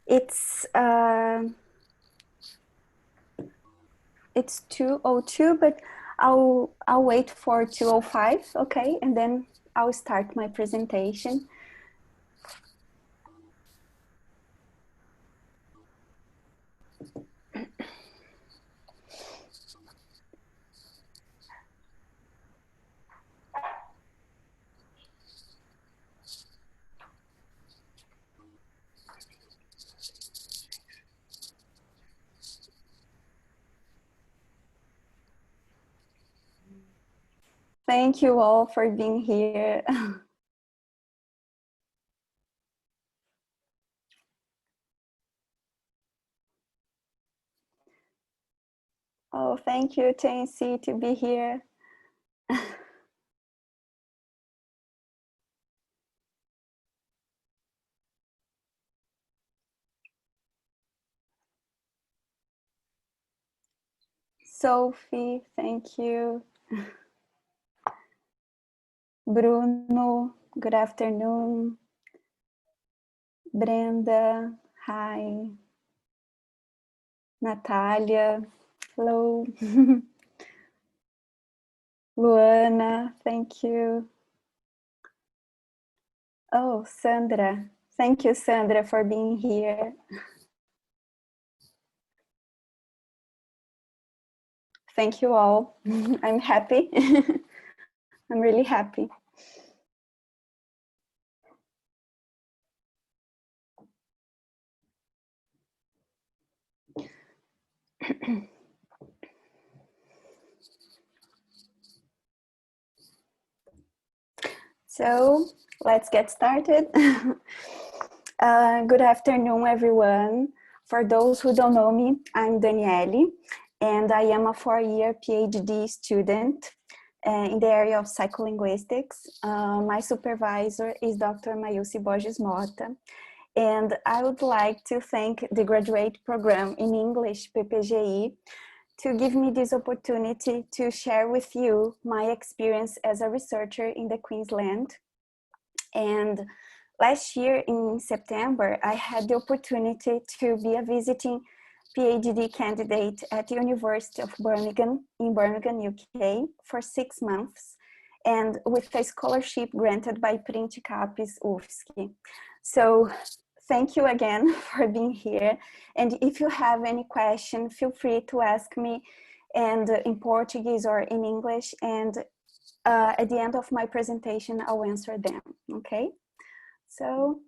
it's 2:02, but I'll wait for 2:05, okay, and then I'll start my presentation. Thank you all for being here. Oh, thank you, Tansy, to be here. Sophie, thank you. Bruno, good afternoon. Brenda, hi. Natalia, hello. Luana, thank you. Oh, Sandra, thank you, Sandra, for being here. Thank you all. I'm happy. I'm really happy. So let's get started. Good afternoon, everyone. For those who don't know me, I'm Danielle, and I am a 4-year PhD student in the area of psycholinguistics. My supervisor is Dr. Mayusi Borges Mota, and I would like to thank the graduate program in English, PPGI, to give me this opportunity to share with you my experience as a researcher in the Queensland. And last year in September, I had the opportunity to be a visiting PhD candidate at the University of Birmingham in Birmingham, UK for 6 months, and with a scholarship granted by Print Capes UFSC. So thank you again for being here. And if you have any question, feel free to ask me, and in Portuguese or in English. And at the end of my presentation, I'll answer them, okay? So,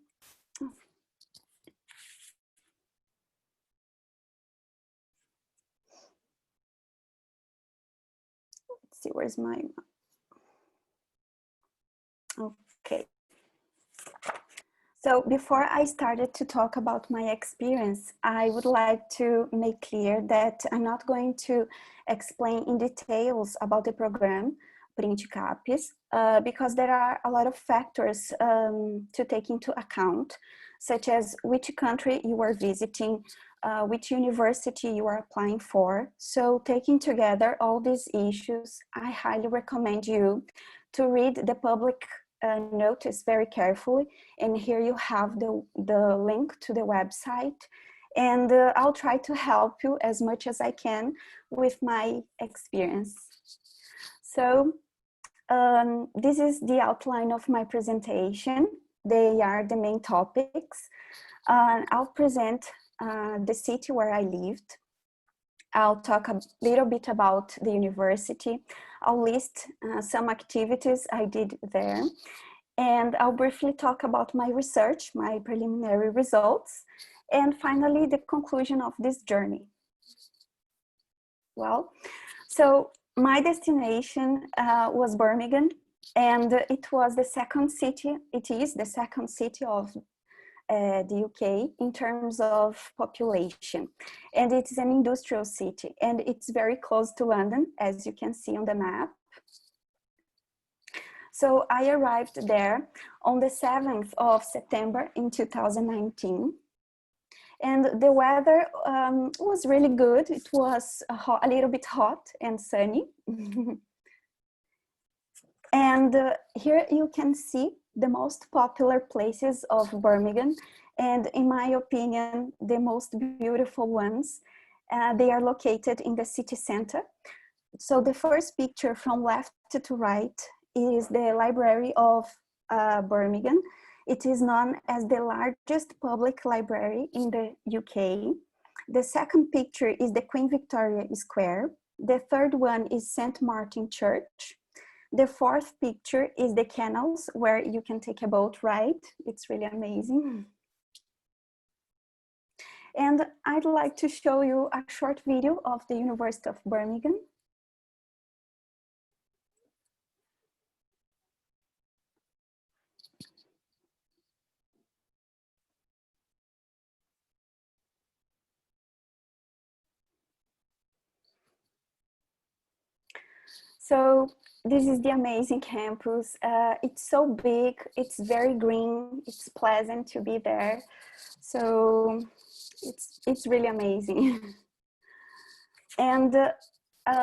let's see, where's my, okay. So before I started to talk about my experience, I would like to make clear that I'm not going to explain in details about the program, Print Capes, because there are a lot of factors to take into account, such as which country you are visiting, which university you are applying for. So taking together all these issues, I highly recommend you to read the public notice very carefully, and here you have the link to the website, and I'll try to help you as much as I can with my experience. So this is the outline of my presentation. They are the main topics. I'll present the city where I lived. I'll talk a little bit about the university. I'll list some activities I did there. And I'll briefly talk about my research, my preliminary results, and finally the conclusion of this journey. Well, so my destination was Birmingham, and it was the second city, it is the second city of the UK in terms of population, and it's an industrial city, and it's very close to London, as you can see on the map. So I arrived there on the 7th of September in 2019, and the weather was really good. It was a little bit hot and sunny. And here you can see the most popular places of Birmingham, and in my opinion, the most beautiful ones. They are located in the city center. So the first picture from left to right is the Library of Birmingham. It is known as the largest public library in the UK. The second picture is the Queen Victoria Square. The third one is St. Martin Church. The fourth picture is the canals where you can take a boat ride. It's really amazing. And I'd like to show you a short video of the University of Birmingham. So this is the amazing campus. It's so big, it's very green, it's pleasant to be there. So it's really amazing. And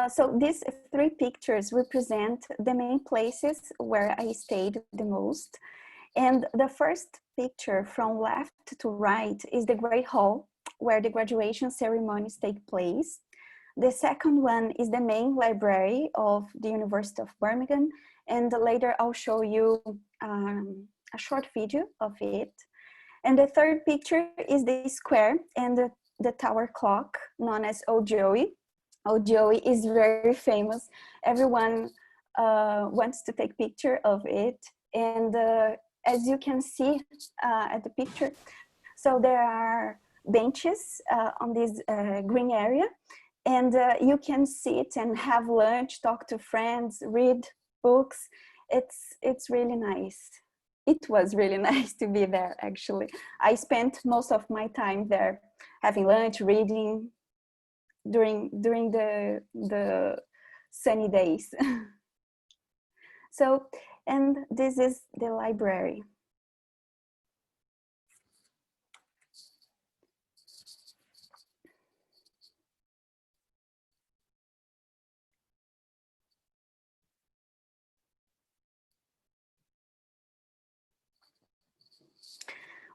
so these three pictures represent the main places where I stayed the most. And the first picture from left to right is the Great Hall, where the graduation ceremonies take place. The second one is the main library of the University of Birmingham, and later I'll show you a short video of it. And the third picture is the square and the tower clock, known as Old Joey. Old Joey is very famous. Everyone wants to take picture of it. And as you can see at the picture, so there are benches on this green area. And you can sit and have lunch, talk to friends, read books. It's really nice. It was really nice to be there, actually. I spent most of my time there, having lunch, reading during the sunny days. So, and this is the library.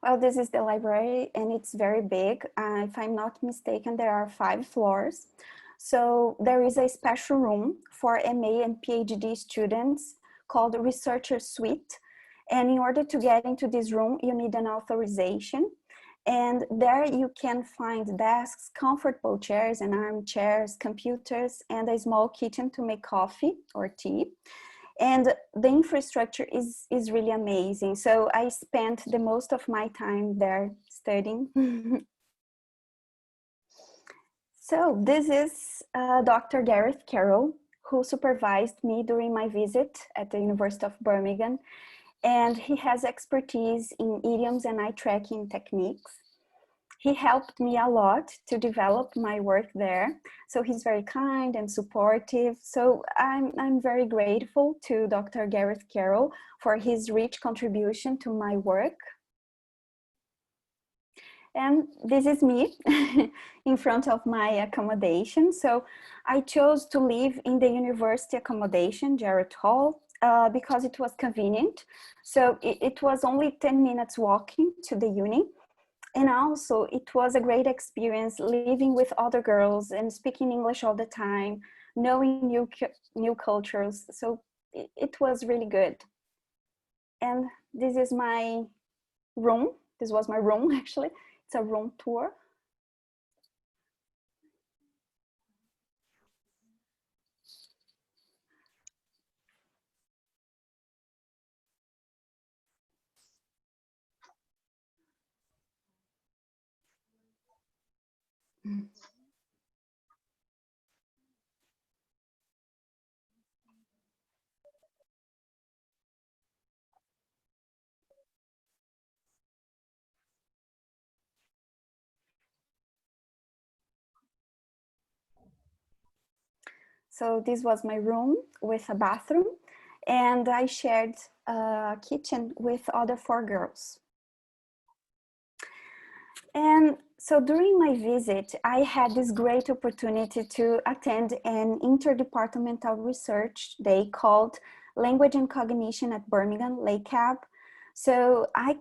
Well, this is the library and it's very big. If I'm not mistaken, there are 5 floors. So there is a special room for MA and PhD students called Researcher Suite. And in order to get into this room, you need an authorization. And there you can find desks, comfortable chairs and armchairs, computers, and a small kitchen to make coffee or tea. And the infrastructure is really amazing. So I spent the most of my time there studying. So this is Dr. Gareth Carroll, who supervised me during my visit at the University of Birmingham. And he has expertise in idioms and eye tracking techniques. He helped me a lot to develop my work there. So he's very kind and supportive. So I'm very grateful to Dr. Gareth Carroll for his rich contribution to my work. And this is me in front of my accommodation. So I chose to live in the university accommodation, Jarrett Hall, because it was convenient. So it was only 10 minutes walking to the uni. And also it was a great experience living with other girls and speaking English all the time, knowing new cultures. So it was really good. And this is my room. This was my room, actually. It's a room tour. So this was my room with a bathroom, and I shared a kitchen with other 4 girls. And so during my visit, I had this great opportunity to attend an interdepartmental research day called Language and Cognition at Birmingham, LACAB. So I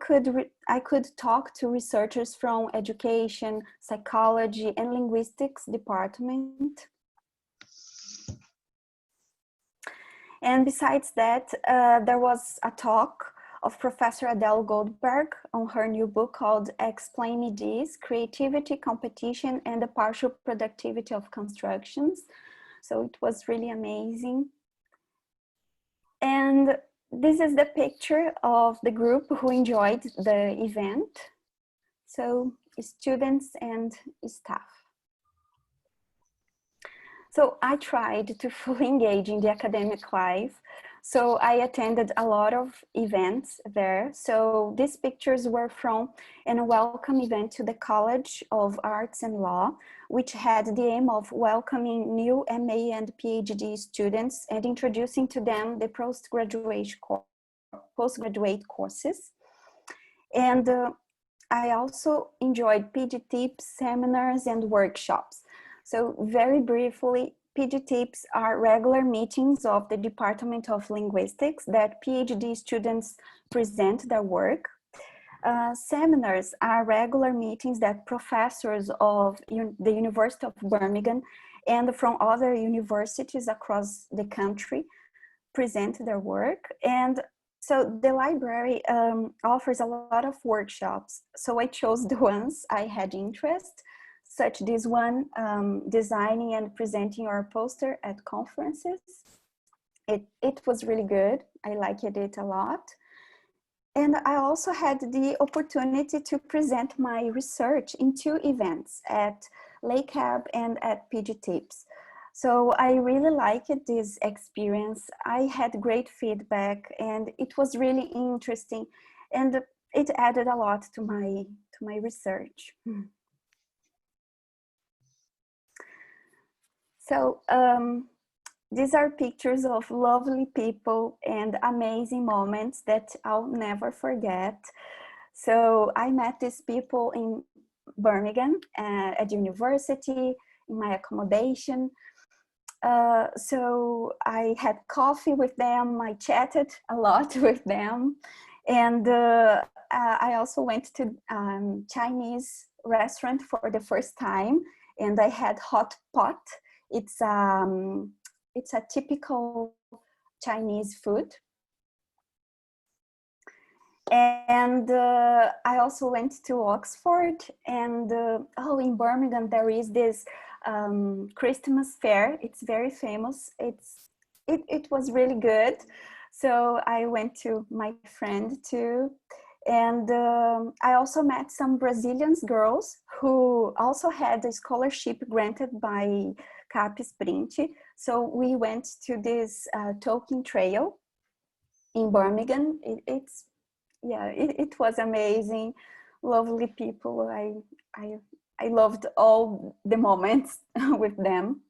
could talk to researchers from education, psychology, and linguistics department. And besides that, there was a talk of Professor Adele Goldberg on her new book called Explain Me This, Creativity, Competition, and the Partial Productivity of Constructions. So it was really amazing. And this is the picture of the group who enjoyed the event. So students and staff. So I tried to fully engage in the academic life. So I attended a lot of events there. So these pictures were from a welcome event to the College of Arts and Law, which had the aim of welcoming new MA and PhD students and introducing to them the postgraduate courses. And I also enjoyed PG tips, seminars, and workshops. So very briefly, PG tips are regular meetings of the Department of Linguistics that PhD students present their work. Seminars are regular meetings that professors of the University of Birmingham and from other universities across the country present their work. And so the library offers a lot of workshops. So I chose the ones I had interest, such this one, designing and presenting our poster at conferences. It was really good. I liked it a lot. And I also had the opportunity to present my research in 2 events at Lake Cab and at PG Tips. So I really liked this experience. I had great feedback and it was really interesting and it added a lot to my research. So these are pictures of lovely people and amazing moments that I'll never forget. So I met these people in Birmingham at university, in my accommodation. So I had coffee with them, I chatted a lot with them. And I also went to Chinese restaurant for the first time and I had hot pot. It's a typical Chinese food. And I also went to Oxford and in Birmingham there is this Christmas fair. It's very famous. It was really good. So I went to my friend too. And I also met some Brazilian girls who also had a scholarship granted by Capes Print. So we went to this Tolkien Trail in Birmingham. It was amazing, lovely people. I loved all the moments with them.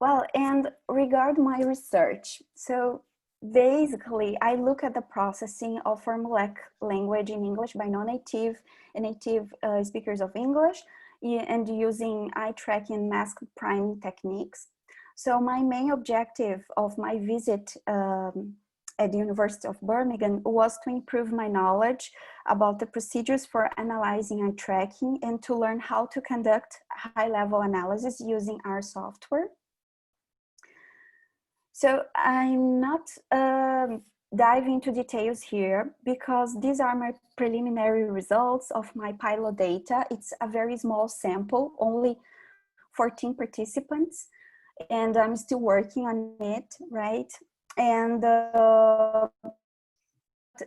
Well, and regarding my research, so basically I look at the processing of formulaic language in English by non-native and native speakers of English and using eye tracking mask priming techniques. So my main objective of my visit at the University of Birmingham was to improve my knowledge about the procedures for analyzing eye tracking and to learn how to conduct high-level analysis using our software. So I'm not diving into details here because these are my preliminary results of my pilot data. It's a very small sample, only 14 participants, and I'm still working on it, right? And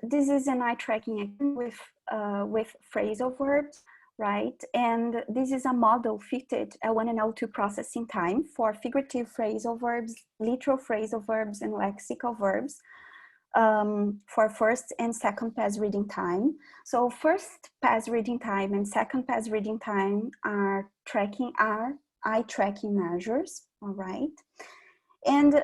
this is an eye tracking with phrasal verbs, right? And this is a model fitted L1 and L2 processing time for figurative phrasal verbs, literal phrasal verbs, and lexical verbs for first and second pass reading time. So first pass reading time and second pass reading time are eye tracking measures, all right? And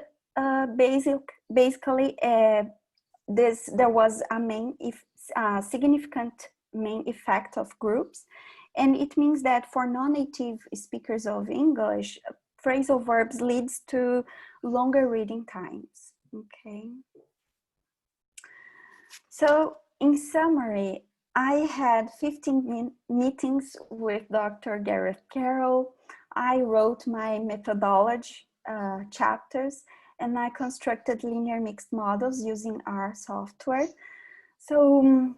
basically, there was a significant main effect of groups, and it means that for non-native speakers of English, phrasal verbs leads to longer reading times. Okay. So in summary, I had 15 meetings with Dr. Gareth Carroll. I wrote my methodology chapters, and I constructed linear mixed models using R software. So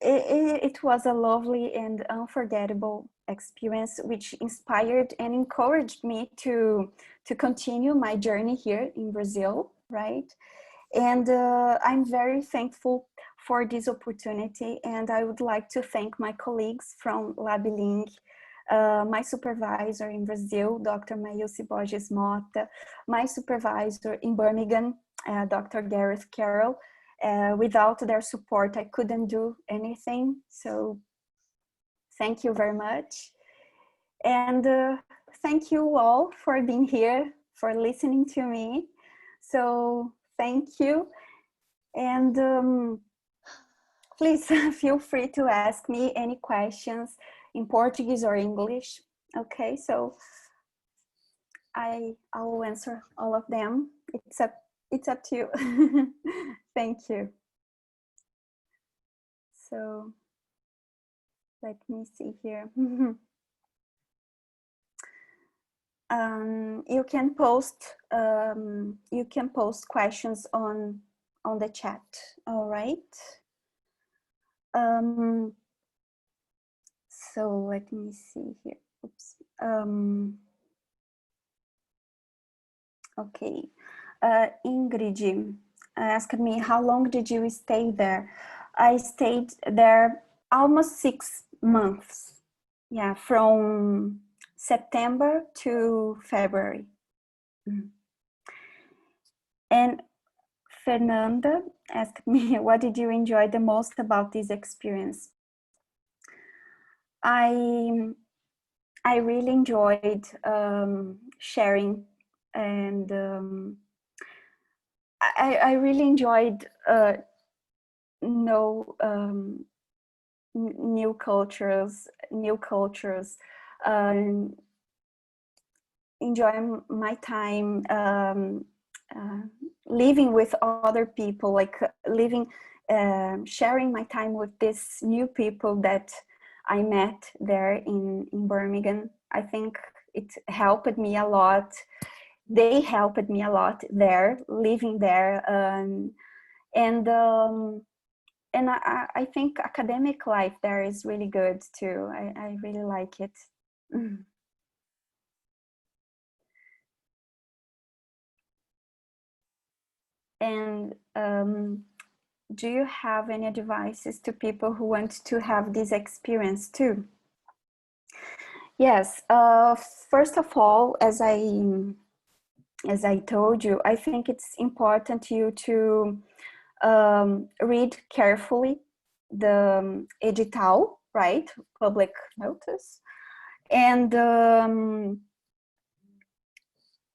it was a lovely and unforgettable experience, which inspired and encouraged me to continue my journey here in Brazil, right? And I'm very thankful for this opportunity, and I would like to thank my colleagues from LabLink, my supervisor in Brazil, Dr. Maílce Borges Mota, my supervisor in Birmingham, Dr. Gareth Carroll. Without their support, I couldn't do anything. So thank you very much. And thank you all for being here, for listening to me. So thank you. And please feel free to ask me any questions in Portuguese or English. Okay, so I will answer all of them. It's up to you. Thank you. So let me see here. You can post questions on the chat. All right. So let me see here. Oops. Okay. Ingrid asked me, how long did you stay there? I stayed there almost 6 months. Yeah, from September to February. And Fernanda asked me, what did you enjoy the most about this experience? I really enjoyed sharing, and I really enjoyed new cultures, enjoying my time living with other people, like sharing my time with these new people that I met there in Birmingham. I think it helped me a lot. They helped me a lot there, living there, and I think academic life there is really good too. I really like it. And do you have any advices to people who want to have this experience too? Yes. First of all, as I told you, I think it's important to you to read carefully the edital, right? Public notice, and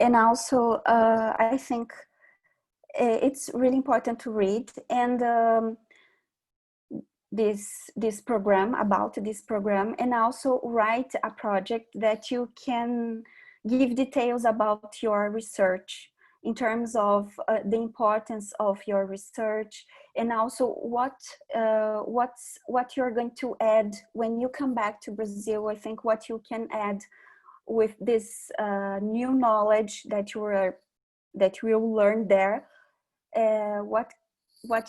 also I think it's really important to read and this program, about this program, and also write a project that you can give details about your research in terms of the importance of your research, and also what you're going to add when you come back to Brazil. I think what you can add with this new knowledge that you will learn there, what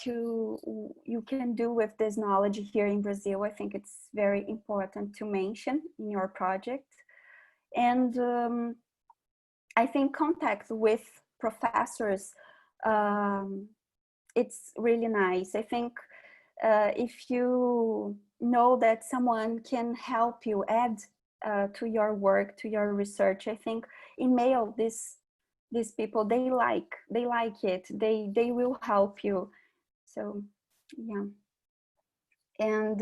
you can do with this knowledge here in Brazil. I think it's very important to mention in your project. And I think contact with professors, it's really nice. I think if you know that someone can help you add to your work, to your research, I think email these people. They like it. They will help you. So yeah. And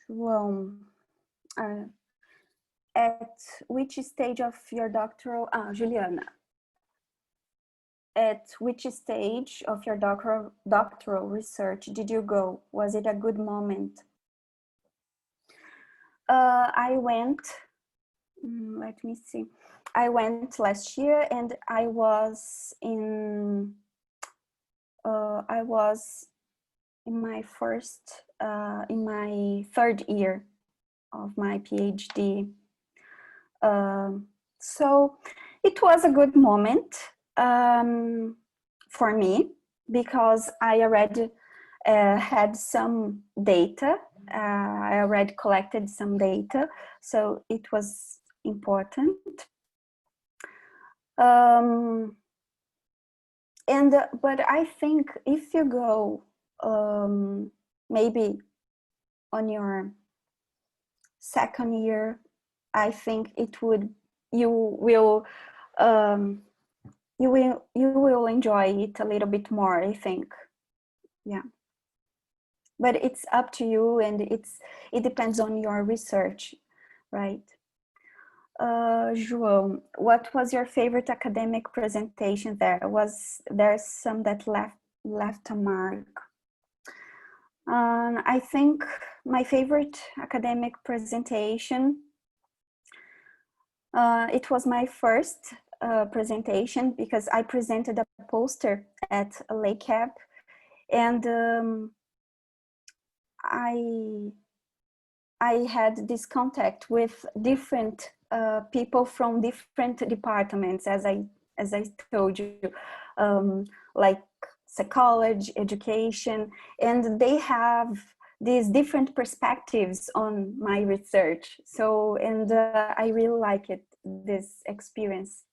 well, at which stage of your doctoral, Juliana, at which stage of your doctoral research did you go? Was it a good moment? I went, let me see. I went last year, and I was in I was in my third year of my PhD. So it was a good moment for me because I already had some data. I already collected some data, so it was important. But I think if you go maybe on your second year, I think you will enjoy it a little bit more, I think. Yeah. But it's up to you, and it depends on your research, right? João, what was your favorite academic presentation there? Was there some that left a mark? I think my favorite academic presentation, it was my first presentation because I presented a poster at Lake Cap, and I had this contact with different people from different departments, as I told you, like psychology, education, and they have these different perspectives on my research. So, and I really like it, this experience.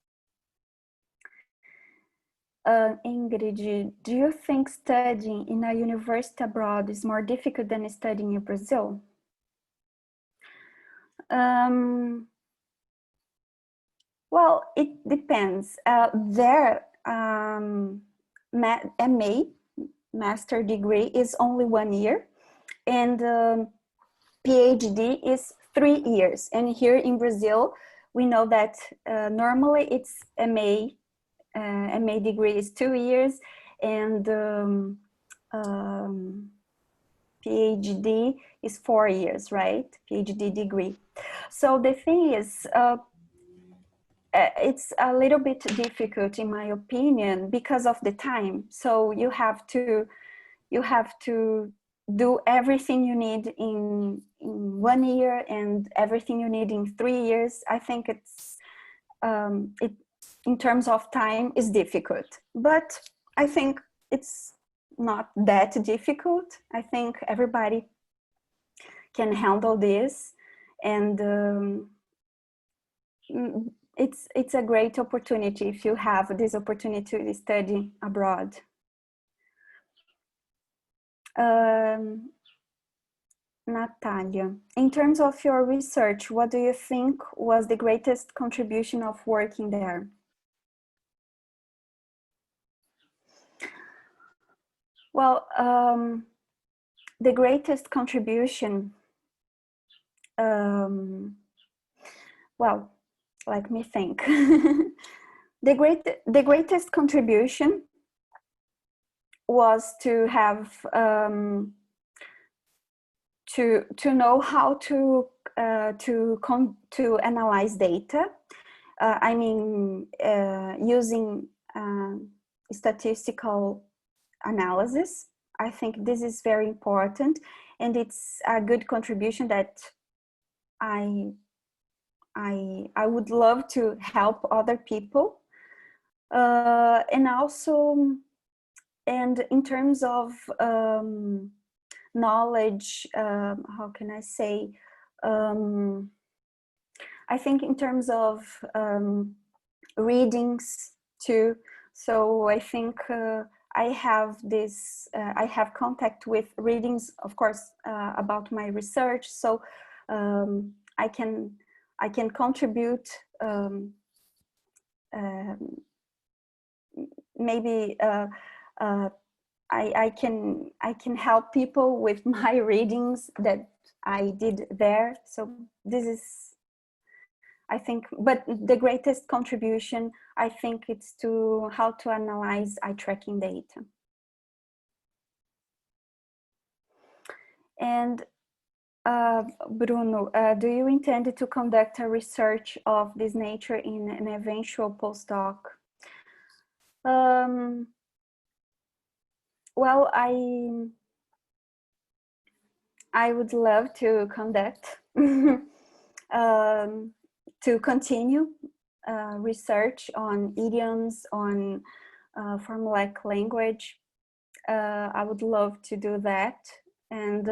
Ingrid, do you think studying in a university abroad is more difficult than studying in Brazil? Well, it depends. Their MA, master degree, is only 1 year, and PhD is 3 years. And here in Brazil, we know that normally it's MA degree is 2 years, and PhD is 4 years, right? PhD degree. So the thing is, it's a little bit difficult, in my opinion, because of the time. So you have to do everything you need in 1 year and everything you need in 3 years. I think it's in terms of time is difficult, but I think it's not that difficult. I think everybody can handle this, and it's a great opportunity if you have this opportunity to study abroad. Natalia, in terms of your research, what do you think was the greatest contribution of working there? Well, the greatest contribution, well, let me think. The greatest contribution was to have to know how to analyze data. I mean, using statistical analysis. I think this is very important, and it's a good contribution that I would love to help other people, and also, and in terms of knowledge, how can I say? I think in terms of readings too. So I think I have this. I have contact with readings, of course, about my research. So I can contribute. Maybe I can help people with my readings that I did there. So this is, I think, but the greatest contribution, I think, it's to how to analyze eye tracking data. And Bruno, do you intend to conduct a research of this nature in an eventual postdoc? Well, I would love to conduct, to continue research on idioms, on formulaic language. I would love to do that, and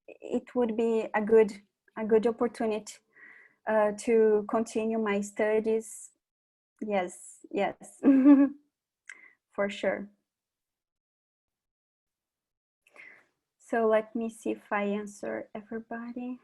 it would be a good opportunity to continue my studies. Yes, yes, for sure. So let me see if I answer everybody.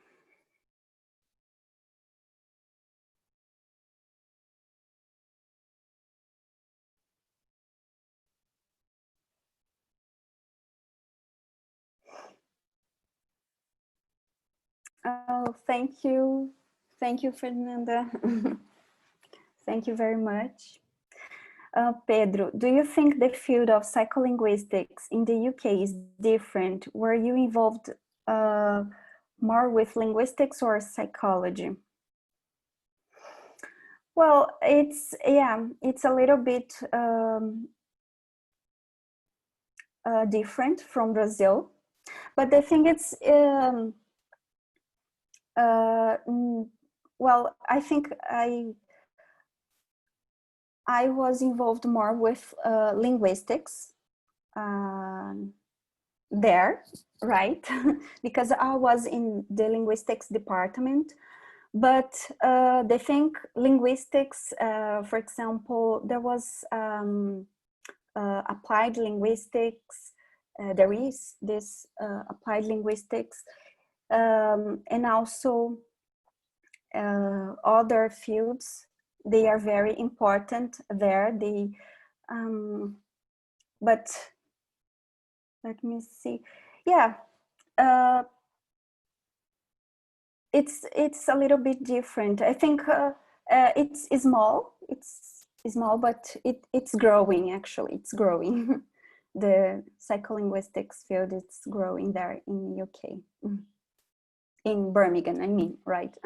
Oh, thank you. Thank you, Fernanda. Thank you very much. Pedro, do you think the field of psycholinguistics in the UK is different? Were you involved more with linguistics or psychology? Well, it's a little bit different from Brazil, but I think it's well, I think I was involved more with linguistics there, right? Because I was in the linguistics department. But they think linguistics, for example, there was applied linguistics, there is this applied linguistics, and also other fields. They are very important there. But let me see. Yeah, it's a little bit different. I think it's small. It's small, but it's growing. Actually, it's growing. The psycholinguistics field is growing there in UK, in Birmingham. I mean, right?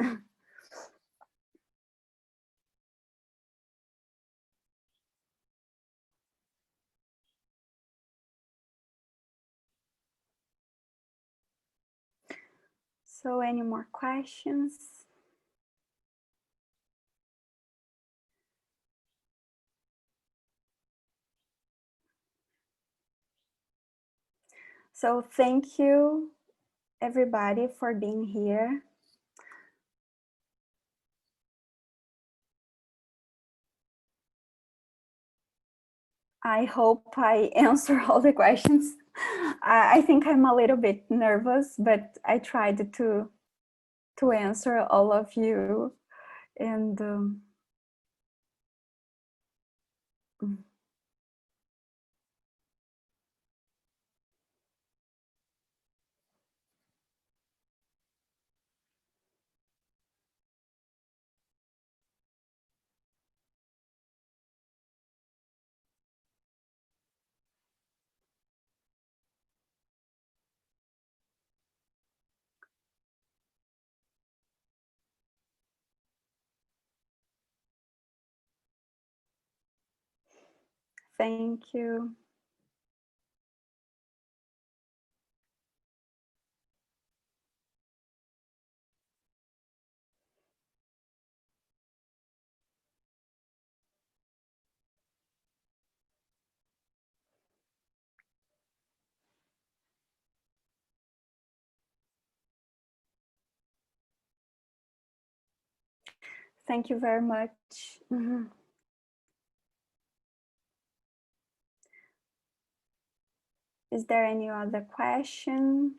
So, any more questions? So, thank you, everybody, for being here. I hope I answer all the questions. I think I'm a little bit nervous, but I tried to answer all of you. And thank you. Thank you very much. Is there any other question?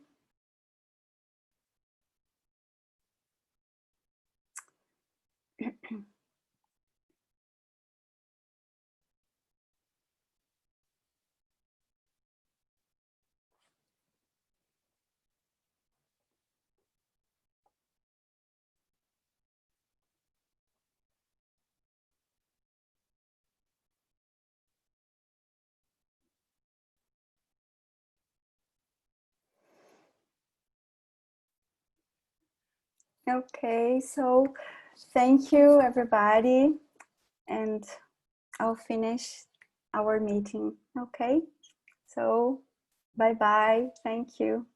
Okay, so thank you, everybody. And I'll finish our meeting. Okay, So, bye-bye. Thank you.